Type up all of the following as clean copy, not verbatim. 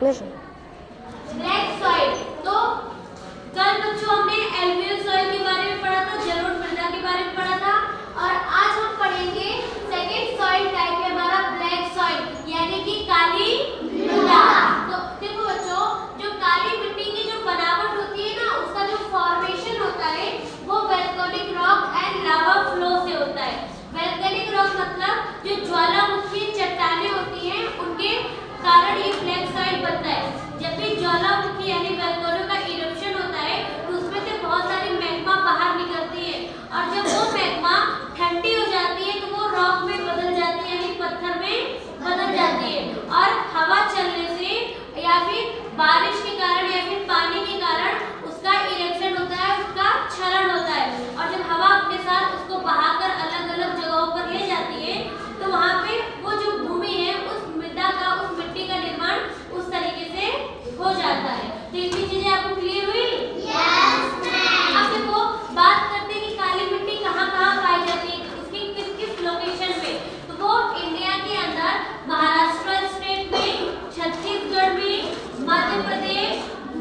Black soil. तो कल बच्चों हमने एल्वियल सॉइल के बारे में पढ़ा था, जलोढ़ मृदा के बारे में पढ़ा था, और आज हम पढ़ेंगे सेकंड सॉइल टाइप है हमारा ब्लैक सॉइल, यानी कि काली मृदा। तो देखो बच्चों, जो काली मिट्टी की जो बनावट होती है ना, उसका जो फॉर्मेशन होता है वो volcanic rock and lava flow से होता है। वोल्केनिक रॉक मतलब जो ज्वालामुखी चट्टानें होती हैं उनके कारण ये ब्लैक सॉइल बनता है। जब भी ज्वालामुखी यानी वोल्केनो का इरप्शन होता है तो उसमें से बहुत सारी मैग्मा बाहर निकलती है, और जब वो मैग्मा ठंडी हो जाती है तो वो रॉक में बदल जाती है, यानी पत्थर में बदल जाती है, और हवा चलने से या फिर बारिश के कारण या फिर पानी के कारण उसका इरप्शन होता है, उसका क्षरण होता है, और जब हवा अपने साथ उसको बहाकर अलग अलग जगहों पर ले जाती है तो वहाँ पे वो जो भूमि है उस मृदा का, उस मिट्टी का निर्माण उस तरीके से हो जाता है। तो इतनी चीजें आपको क्लियर हुई? Yes ma'am. अब देखो बात करते हैं कि काली मिट्टी कहाँ-कहाँ पाई जाती है, उसकी किस-किस लोकेशन पे। तो वो इंडिया के अंदर महाराष्ट्र स्टेट में, छत्तीसगढ़ में, मध्य प्रदेश,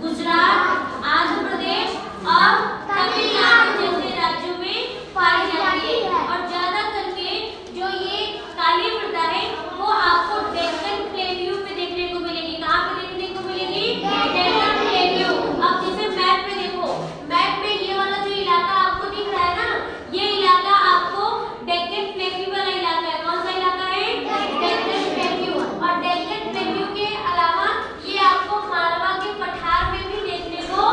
गुजरात, आंध्र प्रदेश और तमिलनाडु जैसे राज्यों में पाई जाती है। और ज्यादा करके जो ये काली मृदा है वो आपको डेक्कन प्लेन्यू पे देखने को मिलेगी। कहाँ पे देखने को मिलेगी? डेक्कन प्लेन्यू। अब जैसे मैप पे देखो, मैप में ये वाला जो इलाका आपको दिख रहा है ना, ये इलाका आपको डेक्कन प्लेन्यू वाला इलाका है। कौन सा इलाका है? डेक्कन प्लेन्यू। और डेक्कन प्लेन्यू के अलावा ये आपको मालवा के पठार में भी देखने को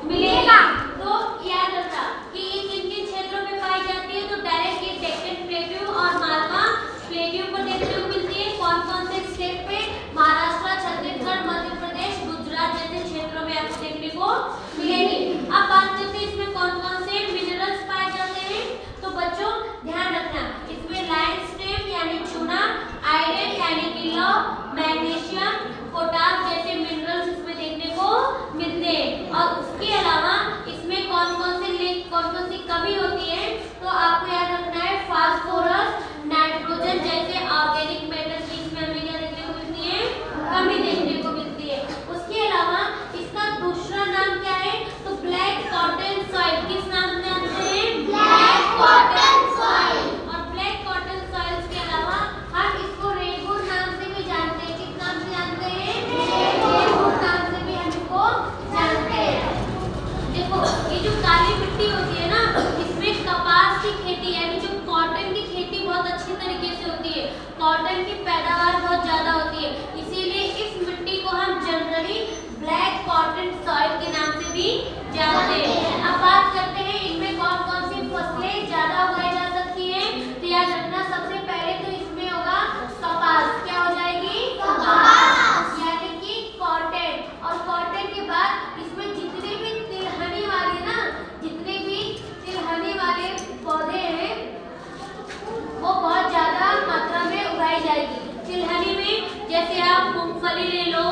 मिलेगा। तो याद रखना कि ये किन-किन क्षेत्रों में पाई जाती है। तो डायरेक्ट ये डेक्कन प्लेन्यू और मालवा प्लेन्यू पर देखने को मिलती है। कौन-कौन से स्टेट पे? महाराष्ट्र, छत्तीसगढ़, मध्य प्रदेश, गुजरात जैसे क्षेत्रों में आपको देखने को मिलेगी। अब बात करते हैं इसमें कौन-कौन से मिनरल्स पाए जाते हैं। तो बच्चों ध्यान रखना, इसमें लाइमस्टोन यानी चूना, आयरन यानी कि लौ, मैग्नीशियम, पोटाश जैसे मिनरल्स इसमें देखने को मिलते हैं। और उसके अलावा इसमें कौन-कौन सी कमी होती है, तो आपको याद रखना है फास्फोरस, नाइट्रोजन जैसे ऑर्गेनिक मैटर की इसमें हमें क्या देखने को मिलती है? कमी देखने को मिलती है। उसके अलावा इसका दूसरा नाम क्या है? तो ब्लैक कॉटन सॉइल। किस नाम से जानते हैं? Black cotton soil. और ब्लैक कॉटन सॉइल्स के अलावा हम इसको रेगुर नाम से भी जानते हैं। किस नाम से जानते हैं? रेगुर नाम से भी हम इसको जानते हैं। देखो ये जो काली मिट्टी होती है ना, इसमें कपास की खेती यानी जो कॉटन की खेती बहुत अच्छी तरीके से होती है। कॉटन की पैदावार बहुत ज्यादा होती है, इसीलिए इस मिट्टी को हम जनरली ब्लैक कॉटन सॉइल के नाम से भी जानते हैं। अब बात करते हैं इनमें कौन-कौन सी फसलें ज्यादा उगाई जा सकती हैं। तो याद रखना सबसे पहले तो इसमें होगा कपास। क्या हो जाएगी? कपास यानी कि कॉटन। और कॉटन के बाद इसमें जितने भी तिलहनी वाले ना, जितने भी तिलहनी वाले पौधे हैं वो बहुत ज्यादा मात्रा में उगाई जाएगी। तिलहनी में जैसे आप मूंगफली ले लो,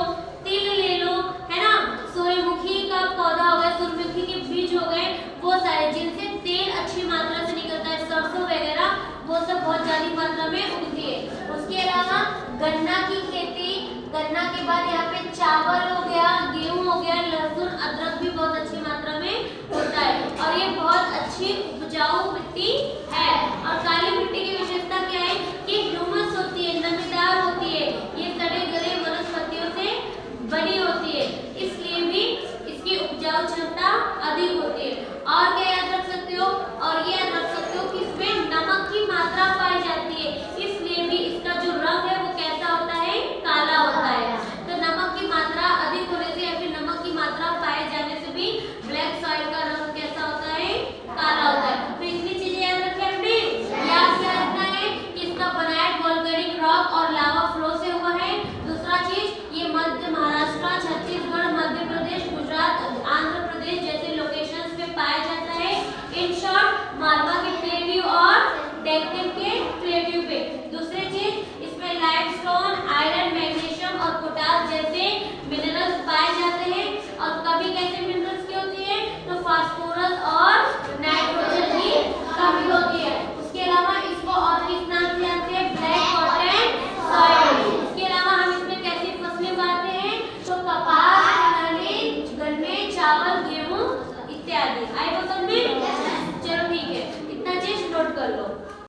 तिल ले लो, है ना, सूर्यमुखी का पौधा हो गया, सूर्यमुखी के बीज हो गए, वो सारे जिनसे तेल अच्छी मात्रा से निकलता है, सरसों वगैरह वो सब बहुत ज्यादा मात्रा में उगती है। उसके अलावा गन्ना की खेती, गन्ना के बाद यहाँ पे चावल हो गया, गेहूं हो गया, लहसुन, अदरक भी बहुत अच्छी मात्रा में होता है, और ये बहुत अच्छी उपजाऊ